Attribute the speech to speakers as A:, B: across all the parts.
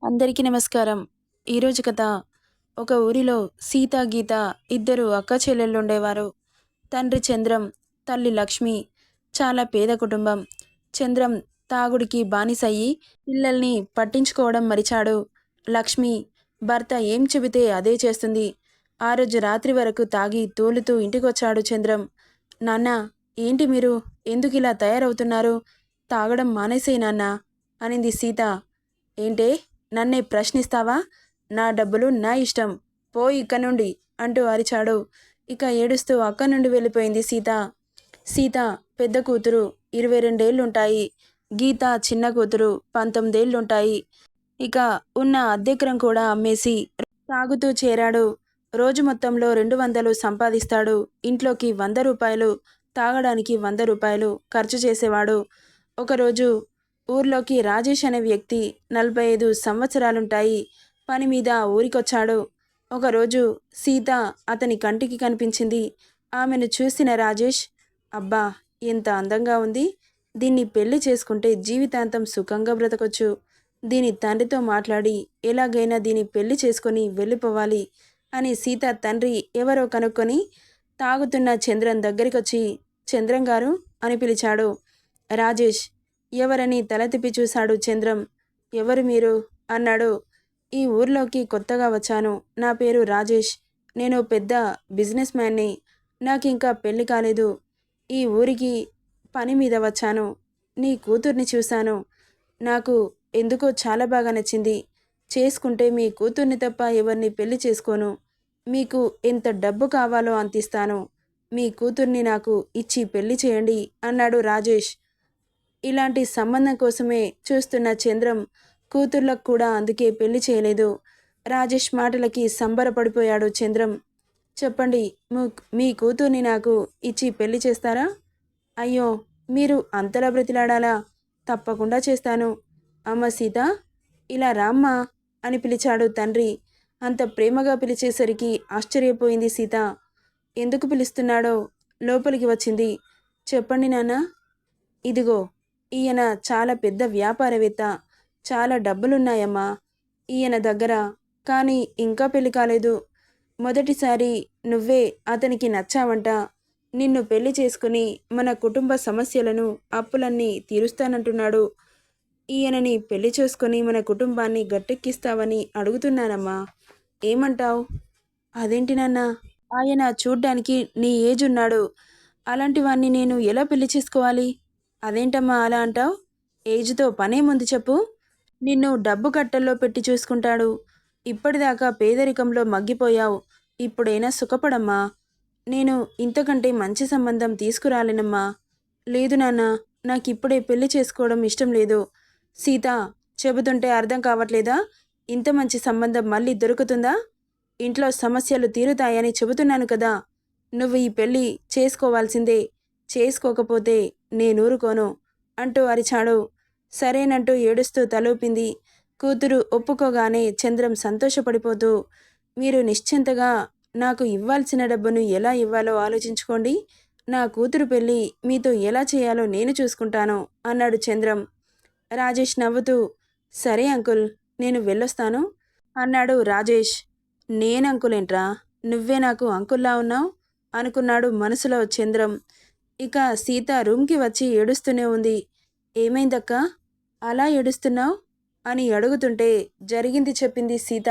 A: అందరికీ నమస్కారం. ఈరోజు కథ. ఒక ఊరిలో సీత, గీత ఇద్దరు అక్క చెల్లెళ్ళుండేవారు. తండ్రి చంద్రం, తల్లి లక్ష్మి. చాలా పేద కుటుంబం. చంద్రం తాగుడికి బానిసయ్యి పిల్లల్ని పట్టించుకోవడం మరిచాడు. లక్ష్మి భర్త ఏం చెబితే అదే చేస్తుంది. ఆ రోజు రాత్రి వరకు తాగి తూలుతూ ఇంటికొచ్చాడు చంద్రం. నాన్నా, ఏంటి మీరు? ఎందుకిలా తయారవుతున్నారు? తాగడం మానేసేయ్ నాన్నా అనింది సీత. ఏంటే, నన్నే ప్రశ్నిస్తావా? నా డబ్బులు నా ఇష్టం, పో ఇక్క నుండి అంటూ అరిచాడు. ఇక ఏడుస్తూ అక్క నుండి వెళ్ళిపోయింది సీత. సీత పెద్ద కూతురు 22 ఏళ్లుంటాయి. గీత చిన్న కూతురు 19 ఏళ్లుంటాయి. ఇక ఉన్న అద్దెకరం కూడా అమ్మేసి తాగుతూ చేరాడు. రోజు మొత్తంలో 200 సంపాదిస్తాడు. ఇంట్లోకి 100 రూపాయలు, తాగడానికి 100 రూపాయలు ఖర్చు చేసేవాడు. ఒకరోజు ఊర్లోకి రాజేష్ అనే వ్యక్తి 45 సంవత్సరాలుంటాయి. పని మీద ఊరికొచ్చాడు. ఒకరోజు సీత అతని కంటికి కనిపించింది. ఆమెను చూసిన రాజేష్, అబ్బా, ఎంత అందంగా ఉంది! దీన్ని పెళ్లి చేసుకుంటే జీవితాంతం సుఖంగా బ్రతకొచ్చు. దీని తండ్రితో మాట్లాడి ఎలాగైనా దీని పెళ్లి చేసుకొని వెళ్ళిపోవాలి అని సీత తండ్రి ఎవరో కనుక్కొని తాగుతున్న చంద్రం దగ్గరికొచ్చి, చంద్రం గారు అని పిలిచాడు. రాజేష్ ఎవరని తల తిప్పి చూశాడు చంద్రం. ఎవరు మీరు అన్నాడు. ఈ ఊర్లోకి కొత్తగా వచ్చాను. నా పేరు రాజేష్. నేను పెద్ద బిజినెస్ మ్యాన్ని. నాకింకా పెళ్లి కాలేదు. ఈ ఊరికి పని మీద వచ్చాను. నీ కూతుర్ని చూశాను. నాకు ఎందుకో చాలా బాగా నచ్చింది. చేసుకుంటే మీ కూతుర్ని తప్ప ఎవరిని పెళ్లి చేసుకోను. మీకు ఎంత డబ్బు కావాలో అంతిస్తాను. మీ కూతుర్ని నాకు ఇచ్చి పెళ్లి చేయండి అన్నాడు రాజేష్. ఇలాంటి సంబంధం కోసమే చూస్తున్న చంద్రం కూతుర్లకు కూడా అందుకే పెళ్లి చేయలేదు. రాజేష్ మాటలకి సంబరపడిపోయాడు చంద్రం. చెప్పండి, మీ కూతుర్ని నాకు ఇచ్చి పెళ్లి చేస్తారా? అయ్యో, మీరు అంతలా బ్రతిలాడాలా? తప్పకుండా చేస్తాను. అమ్మ సీత, ఇలా రామ్మా అని పిలిచాడు తండ్రి. అంత ప్రేమగా పిలిచేసరికి ఆశ్చర్యపోయింది సీత. ఎందుకు పిలుస్తున్నాడో లోపలికి వచ్చింది. చెప్పండి నాన్న. ఇదిగో, ఈయన చాలా పెద్ద వ్యాపారవేత్త. చాలా డబ్బులున్నాయమ్మా ఈయన దగ్గర. కానీ ఇంకా పెళ్లి కాలేదు. మొదటిసారి నువ్వే అతనికి నచ్చావంట. నిన్ను పెళ్లి చేసుకుని మన కుటుంబ సమస్యలను, అప్పులన్నీ తీరుస్తానంటున్నాడు. ఈయనని పెళ్లి చేసుకుని మన కుటుంబాన్ని గట్టెక్కిస్తావని అడుగుతున్నానమ్మా. ఏమంటావ్? అదేంటి నాన్న, ఆయన చూడ్డానికి నీ ఏజ్ ఉన్నాడు. అలాంటి వాణ్ణి నేను ఎలా పెళ్లి చేసుకోవాలి? అదేంటమ్మా అలా అంటావు? ఏజ్తో పనేముంది చెప్పు. నిన్ను డబ్బు కట్టల్లో పెట్టి చూసుకుంటాడు. ఇప్పటిదాకా పేదరికంలో మగ్గిపోయావు. ఇప్పుడైనా సుఖపడమ్మా. నేను ఇంతకంటే మంచి సంబంధం తీసుకురాలేనమ్మా. లేదు నాన్న, నాకిప్పుడే పెళ్లి చేసుకోవడం ఇష్టం లేదు. సీత, చెబుతుంటే అర్థం కావట్లేదా? ఇంత మంచి సంబంధం మళ్ళీ దొరుకుతుందా? ఇంట్లో సమస్యలు తీరుతాయని చెబుతున్నాను కదా. నువ్వు ఈ పెళ్ళి చేసుకోవాల్సిందే. చేసుకోకపోతే నేనూరుకోను అంటూ అరిచాడు. సరేనంటూ ఏడుస్తూ తలూపింది. కూతురు ఒప్పుకోగానే చంద్రం సంతోషపడిపోతూ, మీరు నిశ్చింతగా నాకు ఇవ్వాల్సిన డబ్బును ఎలా ఇవ్వాలో ఆలోచించుకోండి. నా కూతురు పెళ్ళి మీతో ఎలా చేయాలో నేను చూసుకుంటాను అన్నాడు చంద్రం. రాజేష్ నవ్వుతూ, సరే అంకుల్, నేను వెళ్ళొస్తాను అన్నాడు రాజేష్. నేనంకులేంట్రా, నువ్వే నాకు అంకుల్లా ఉన్నావు అనుకున్నాడు మనసులో చంద్రం. ఇక సీత రూమ్కి వచ్చి ఏడుస్తూనే ఉంది. ఏమైందక్కా, అలా ఏడుస్తున్నావు అని అడుగుతుంటే జరిగింది చెప్పింది సీత.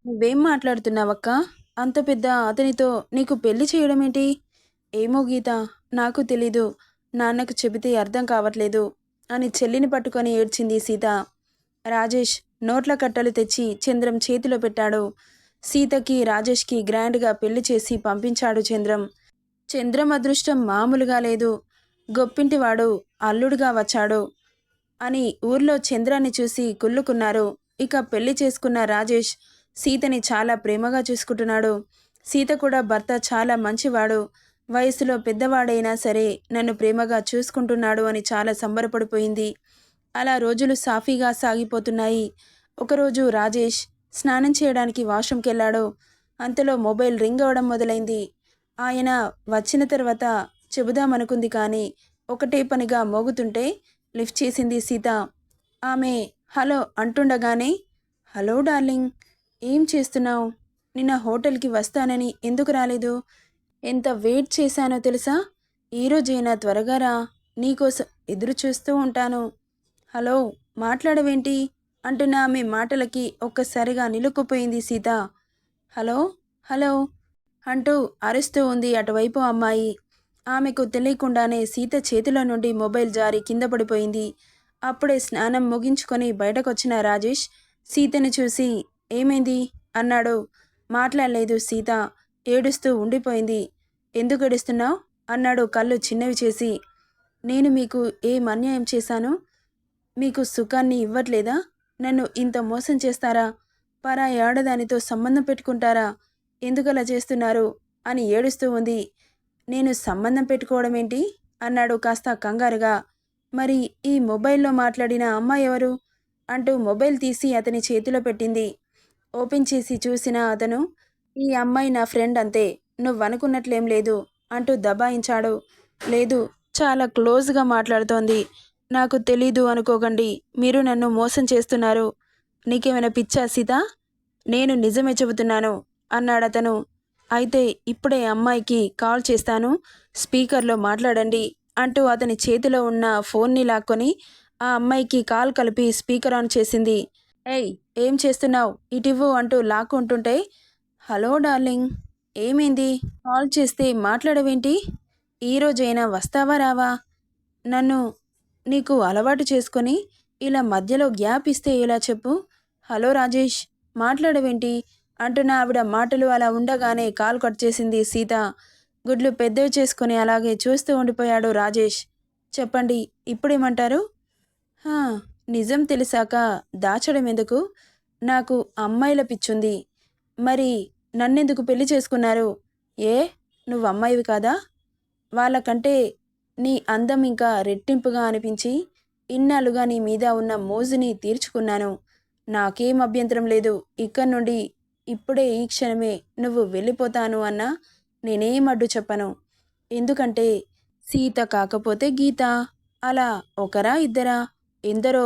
A: నువ్వేం మాట్లాడుతున్నావక్కా? అంత పెద్ద అతనితో నీకు పెళ్లి చేయడమేంటి? ఏమో గీత, నాకు తెలీదు. నాన్నకు చెబితే అర్థం కావట్లేదు అని చెల్లిని పట్టుకొని ఏడ్చింది సీత. రాజేష్ నోట్ల కట్టలు తెచ్చి చంద్రం చేతిలో పెట్టాడు. సీతకి రాజేష్కి గ్రాండ్గా పెళ్లి చేసి పంపించాడు చంద్రం. చంద్రం అదృష్టం మామూలుగా లేదు. గొప్పింటివాడు అల్లుడుగా వచ్చాడు అని ఊర్లో చంద్రాన్ని చూసి కుళ్ళుకున్నారు. ఇక పెళ్లి చేసుకున్న రాజేష్ సీతని చాలా ప్రేమగా చూసుకుంటున్నాడు. సీత కూడా భర్త చాలా మంచివాడు, వయసులో పెద్దవాడైనా సరే నన్ను ప్రేమగా చూసుకుంటున్నాడు అని చాలా సంబరపడిపోయింది. అలా రోజులు సాఫీగా సాగిపోతున్నాయి. ఒకరోజు రాజేష్ స్నానం చేయడానికి వాష్రూమ్కి వెళ్ళాడు. అంతలో మొబైల్ రింగ్ అవడం మొదలైంది. ఆయన వచ్చిన తర్వాత చెబుదామనుకుంది కానీ ఒకటే పనిగా మోగుతుంటే లిఫ్ట్ చేసింది సీత. ఆమె హలో అంటుండగానే, హలో డార్లింగ్, ఏం చేస్తున్నావు? నిన్న హోటల్కి వస్తానని ఎందుకు రాలేదు? ఎంత వెయిట్ చేశానో తెలుసా? ఈరోజైనా త్వరగా రా, నీకోసం ఎదురు చూస్తూ ఉంటాను. హలో, మాట్లాడవేంటి అంటున్న ఆమె మాటలకి ఒక్కసారిగా నిలుక్కుపోయింది సీత. హలో, హలో అంటూ అరుస్తూ ఉంది అటువైపు అమ్మాయి. ఆమెకు తెలియకుండానే సీత చేతిలో నుండి మొబైల్ జారి కింద పడిపోయింది. అప్పుడే స్నానం ముగించుకొని బయటకొచ్చిన రాజేష్ సీతను చూసి ఏమైంది అన్నాడు. మాట్లాడలేదు సీత, ఏడుస్తూ ఉండిపోయింది. ఎందుకు ఏడుస్తున్నావు అన్నాడు కళ్ళు చిన్నవి చేసి. నేను మీకు ఏం అన్యాయం చేశాను? మీకు సుఖాన్ని ఇవ్వట్లేదా? నన్ను ఇంత మోసం చేస్తారా? పరాయి ఆడదానితో సంబంధం పెట్టుకుంటారా? ఎందుకలా చేస్తున్నారు అని ఏడుస్తూ ఉంది. నేను సంబంధం పెట్టుకోవడం ఏంటి అన్నాడు కాస్త కంగారుగా. మరి ఈ మొబైల్లో మాట్లాడిన అమ్మాయి ఎవరు అంటూ మొబైల్ తీసి అతని చేతిలో పెట్టింది. ఓపెన్ చేసి చూసిన అతను, ఈ అమ్మాయి నా ఫ్రెండ్ అంతే, నువ్వనుకున్నట్లేం లేదు అంటూ దబాయించాడు. లేదు, చాలా క్లోజ్గా మాట్లాడుతోంది. నాకు తెలీదు అనుకోకండి, మీరు నన్ను మోసం చేస్తున్నారు. నీకేమైనా పిచ్చా సీత? నేను నిజమే చెబుతున్నాను అన్నాడతను. అయితే ఇప్పుడే అమ్మాయికి కాల్ చేస్తాను, స్పీకర్లో మాట్లాడండి అంటూ అతని చేతిలో ఉన్న ఫోన్ని లాక్కొని ఆ అమ్మాయికి కాల్ కలిపి స్పీకర్ ఆన్ చేసింది. ఏయ్, ఏం చేస్తున్నావు? ఇటివ్వు అంటూ లాక్కుంటుంటే, హలో డార్లింగ్, ఏమైంది? కాల్ చేస్తే మాట్లాడవేంటి? ఈరోజైనా వస్తావా రావా? నన్ను నీకు అలవాటు చేసుకొని ఇలా మధ్యలో గ్యాప్ ఇస్తే ఎలా చెప్పు? హలో రాజేష్, మాట్లాడవేంటి అంటున్న ఆవిడ మాటలు అలా ఉండగానే కాల్ కట్ చేసింది సీత. గుడ్లు పెద్దవి చేసుకుని అలాగే చూస్తూ ఉండిపోయాడు రాజేష్. చెప్పండి, ఇప్పుడేమంటారు? హా, నిజం తెలిసాక దాచడం ఎందుకు? నాకు అమ్మాయిల పిచ్చుంది. మరి నన్నెందుకు పెళ్లి చేసుకున్నారు? ఏ, నువ్వు అమ్మాయివి కాదా? వాళ్ళకంటే నీ అందం ఇంకా రెట్టింపుగా అనిపించి ఇన్నాళ్ళుగా నీ మీద ఉన్న మోజుని తీర్చుకున్నాను. నాకేం అభ్యంతరం లేదు. ఇక్కడి నుండి ఇప్పుడే ఈ క్షణమే నువ్వు వెళ్ళిపోతాను అన్నా నేనేం అడ్డు చెప్పను. ఎందుకంటే సీత కాకపోతే గీత, అలా ఒకరా ఇద్దరా, ఎందరో.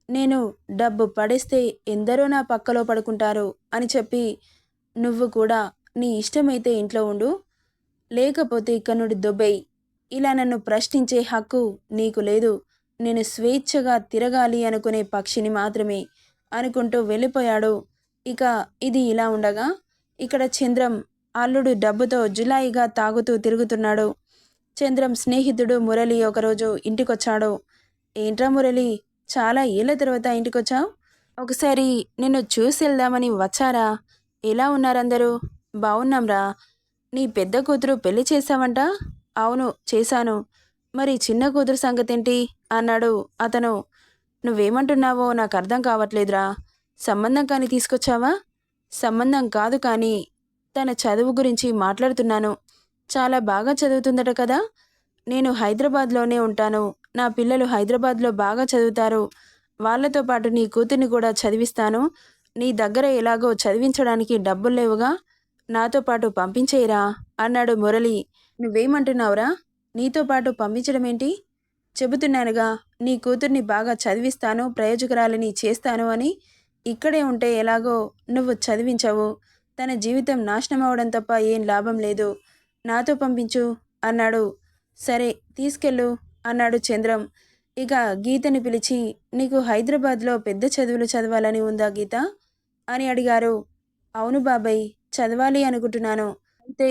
A: నేను డబ్బు పడేస్తే ఎందరో నా పక్కలో పడుకుంటారు అని చెప్పి నువ్వు కూడా నీ ఇష్టమైతే ఇంట్లో ఉండు, లేకపోతే ఇక్కడి నుండి దొబ్బేయి. ఇలా నన్ను ప్రశ్నించే హక్కు నీకు లేదు. నేను స్వేచ్ఛగా తిరగాలి అనుకునే పక్షిని మాత్రమే అనుకుంటూ వెళ్ళిపోయాడు. ఇక ఇది ఇలా ఉండగా ఇక్కడ చంద్రం అల్లుడు డబ్బుతో జులాయిగా తాగుతూ తిరుగుతున్నాడు. చంద్రం స్నేహితుడు మురళి ఒకరోజు ఇంటికొచ్చాడు. ఏంట్రా మురళి, చాలా ఏళ్ల తర్వాత ఇంటికొచ్చావు? ఒకసారి నిన్ను చూసి వెళ్దామని వచ్చారా? ఎలా ఉన్నారందరూ? బావున్నాంరా. నీ పెద్ద కూతురు పెళ్లి చేశావంట? అవును, చేశాను. మరి చిన్న కూతురు సంగతేంటి అన్నాడు అతను. నువ్వేమంటున్నావో నాకు అర్థం కావట్లేదురా. సంబంధం కానీ తీసుకొచ్చావా? సంబంధం కాదు కానీ తన చదువు గురించి మాట్లాడుతున్నాను. చాలా బాగా చదువుతుందట కదా. నేను హైదరాబాద్లోనే ఉంటాను. నా పిల్లలు హైదరాబాద్లో బాగా చదువుతారు. వాళ్ళతో పాటు నీ కూతుర్ని కూడా చదివిస్తాను. నీ దగ్గర ఎలాగో చదివించడానికి డబ్బులు లేవుగా, నాతో పాటు పంపించేయరా అన్నాడు మురళి. నువ్వేమంటున్నావురా? నీతో పాటు పంపించడమేంటి? చెబుతున్నానుగా, నీ కూతుర్ని బాగా చదివిస్తాను, ప్రయోజకురాలిని చేస్తాను అని. ఇక్కడే ఉంటే ఎలాగో నువ్వు చదివించవు. తన జీవితం నాశనం అవడం తప్ప ఏం లాభం లేదు. నాతో పంపించు అన్నాడు. సరే, తీసుకెళ్ళు అన్నాడు చంద్రం. ఇక గీతని పిలిచి, నీకు హైదరాబాద్లో పెద్ద చదువులు చదవాలని ఉందా గీత అని అడిగారు. అవును బాబాయ్, చదవాలి అనుకుంటున్నాను. అయితే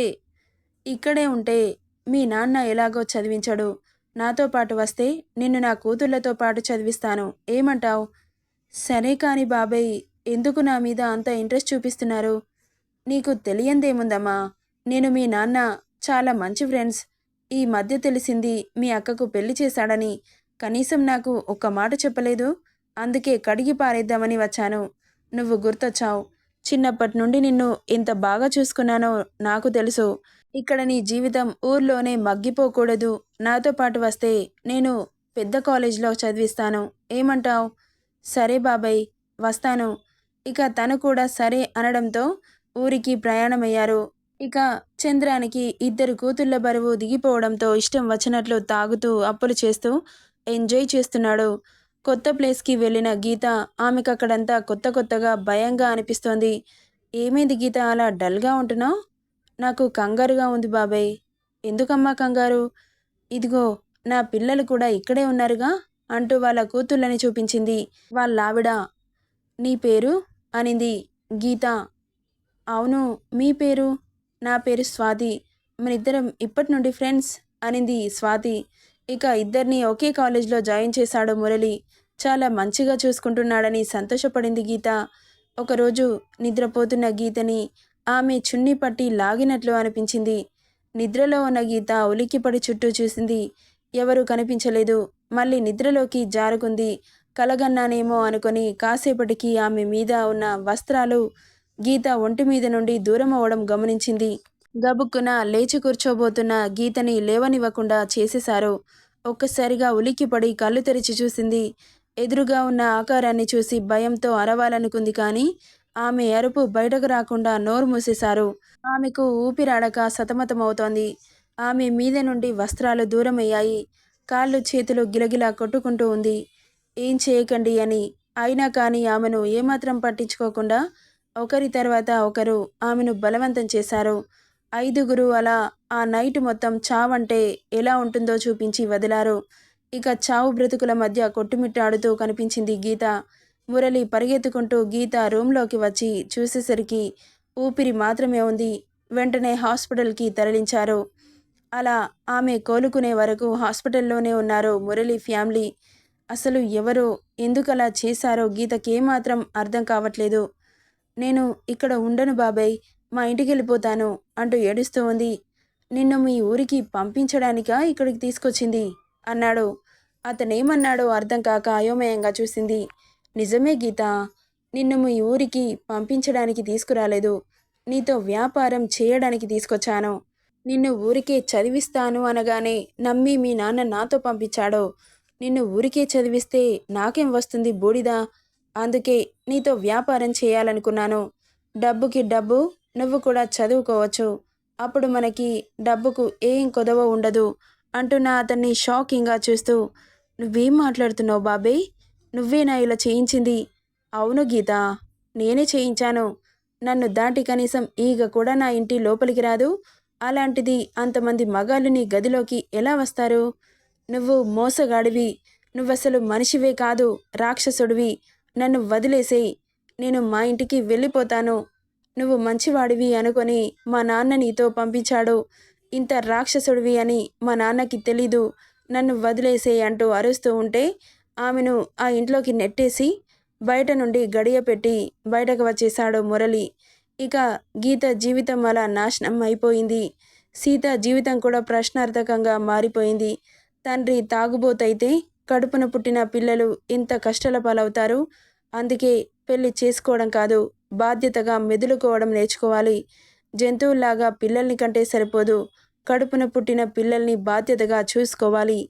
A: ఇక్కడే ఉంటే మీ నాన్న ఎలాగో చదివించడు. నాతో పాటు వస్తే నిన్ను నా కూతుళ్లతో పాటు చదివిస్తాను. ఏమంటావు? సరే కాని బాబాయ్, ఎందుకు నా మీద అంత ఇంట్రెస్ట్ చూపిస్తున్నారు? నీకు తెలియందేముందమ్మా, నేను మీ నాన్న చాలా మంచి ఫ్రెండ్స్. ఈ మధ్య తెలిసింది మీ అక్కకు పెళ్లి చేశాడని. కనీసం నాకు ఒక్క మాట చెప్పలేదు. అందుకే కడిగి పారేద్దామని వచ్చాను. నువ్వు గుర్తొచ్చావు. చిన్నప్పటి నుండి నిన్ను ఎంత బాగా చూసుకున్నానో నాకు తెలుసు. ఇక్కడ నీ జీవితం ఊర్లోనే మగ్గిపోకూడదు. నాతో పాటు వస్తే నేను పెద్ద కాలేజీలో చదివిస్తాను. ఏమంటావు? సరే బాబాయ్, వస్తాను. ఇక తను కూడా సరే అనడంతో ఊరికి ప్రయాణమయ్యారు. ఇక చంద్రానికి ఇద్దరు కూతుళ్ల బరువు దిగిపోవడంతో ఇష్టం వచ్చినట్లు తాగుతూ అప్పులు చేస్తూ ఎంజాయ్ చేస్తున్నాడు. కొత్త ప్లేస్కి వెళ్ళిన గీత ఆమెకు అక్కడంతా కొత్త కొత్తగా భయంగా అనిపిస్తోంది. ఏమైంది గీత, అలా డల్గా ఉంటున్నావు? నాకు కంగారుగా ఉంది బాబాయ్. ఎందుకమ్మా కంగారు? ఇదిగో నా పిల్లలు కూడా ఇక్కడే ఉన్నారుగా అంటూ వాళ్ళ కూతుళ్ళని చూపించింది వాళ్ళావిడ. నీ పేరు అనింది గీత. అవును, మీ పేరు? నా పేరు స్వాతి. మనిద్దరం ఇప్పటి నుండి ఫ్రెండ్స్ అనింది స్వాతి. ఇక ఇద్దరిని ఒకే కాలేజ్లో జాయిన్ చేశాడు మురళి. చాలా మంచిగా చూసుకుంటున్నాడని సంతోషపడింది గీత. ఒకరోజు నిద్రపోతున్న గీతని ఆమె చున్నీ పట్టి లాగినట్లు అనిపించింది. నిద్రలో ఉన్న గీత ఉలిక్కిపడి చుట్టూ చూసింది. ఎవరూ కనిపించలేదు. మళ్ళీ నిద్రలోకి జారుకుంది. కలగన్నానేమో అనుకొని కాసేపటికి ఆమె మీద ఉన్న వస్త్రాలు గీత ఒంటి మీద నుండి దూరం అవ్వడం గమనించింది. గబుక్కున లేచి కూర్చోబోతున్న గీతని లేవనివ్వకుండా చేసేశారు. ఒక్కసారిగా ఉలిక్కిపడి కళ్ళు తెరిచి చూసింది. ఎదురుగా ఉన్న ఆకారాన్ని చూసి భయంతో అరవాలనుకుంది, కానీ ఆమె అరుపు బయటకు రాకుండా నోరు మూసేశారు. ఆమెకు ఊపిరాడక సతమతమవుతోంది. ఆమె మీద నుండి వస్త్రాలు దూరమయ్యాయి. కాళ్ళు చేతులు గిలగిలా కొట్టుకుంటూ ఉంది. ఏం చేయకండి అని. అయినా కానీ ఆమెను ఏమాత్రం పట్టించుకోకుండా ఒకరి తర్వాత ఒకరు ఆమెను బలవంతం చేశారు. 5గురు అలా ఆ నైట్ మొత్తం చావంటే ఎలా ఉంటుందో చూపించి వదిలారు. ఇక చావు బ్రతుకుల మధ్య కొట్టుమిట్టాడుతూ కనిపించింది గీత. మురళి పరిగెత్తుకుంటూ గీత రూంలోకి వచ్చి చూసేసరికి ఊపిరి మాత్రమే ఉంది. వెంటనే హాస్పిటల్కి తరలించారు. అలా ఆమె కోలుకునే వరకు హాస్పిటల్లోనే ఉన్నారు మురళి ఫ్యామిలీ. అసలు ఎవరో ఎందుకలా చేశారో గీతకేమాత్రం అర్థం కావట్లేదు. నేను ఇక్కడ ఉండను బాబాయ్, మా ఇంటికి వెళ్ళిపోతాను అంటూ ఏడుస్తూ ఉంది. నిన్ను మీ ఊరికి పంపించడానికా ఇక్కడికి తీసుకొచ్చింది అన్నాడు. అతనేమన్నాడో అర్థం కాక అయోమయంగా చూసింది. నిజమే గీత, నిన్ను మీ ఊరికి పంపించడానికి తీసుకురాలేదు, నీతో వ్యాపారం చేయడానికి తీసుకొచ్చాను. నిన్ను ఊరికే చదివిస్తాను అనగానే నమ్మి మీ నాన్న నాతో పంపించాడు. నిన్ను ఊరికే చదివిస్తే నాకేం వస్తుంది బూడిద. అందుకే నీతో వ్యాపారం చేయాలనుకున్నాను. డబ్బుకి డబ్బు, నువ్వు కూడా చదువుకోవచ్చు. అప్పుడు మనకి డబ్బుకు ఏం కొదవ ఉండదు అంటున్న అతన్ని షాకింగ్గా చూస్తూ, నువ్వేం మాట్లాడుతున్నావు బాబాయ్? నువ్వేనా ఇలా చేయించింది? అవును గీత, నేనే చేయించాను. నన్ను దాటి కనీసం ఈగ కూడా నా ఇంటి లోపలికి రాదు. అలాంటిది అంతమంది మగాళ్ళు నీ గదిలోకి ఎలా వస్తారు? నువ్వు మోసగాడివి. నువ్వసలు మనిషివే కాదు, రాక్షసుడివి. నన్ను వదిలేసేయ్. నేను మా ఇంటికి వెళ్ళిపోతాను. నువ్వు మంచివాడివి అనుకొని మా నాన్న నీతో పంపించాడు. ఇంత రాక్షసుడివి అని మా నాన్నకి తెలీదు. నన్ను వదిలేసేయ్ అంటూ అరుస్తూ ఉంటే ఆమెను ఆ ఇంట్లోకి నెట్టేసి బయట నుండి గడియ పెట్టి బయటకు వచ్చేశాడు మురళి. ఇక గీత జీవితం అలా నాశనం అయిపోయింది. సీత జీవితం కూడా ప్రశ్నార్థకంగా మారిపోయింది. తండ్రి తాగుబోతైతే కడుపున పుట్టిన పిల్లలు ఎంత కష్టాల పాలవుతారు. అందుకే పెళ్లి చేసుకోవడం కాదు, బాధ్యతగా మెదులుకోవడం నేర్చుకోవాలి. జంతువుల్లాగా పిల్లల్ని కంటే సరిపోదు, కడుపున పుట్టిన పిల్లల్ని బాధ్యతగా చూసుకోవాలి.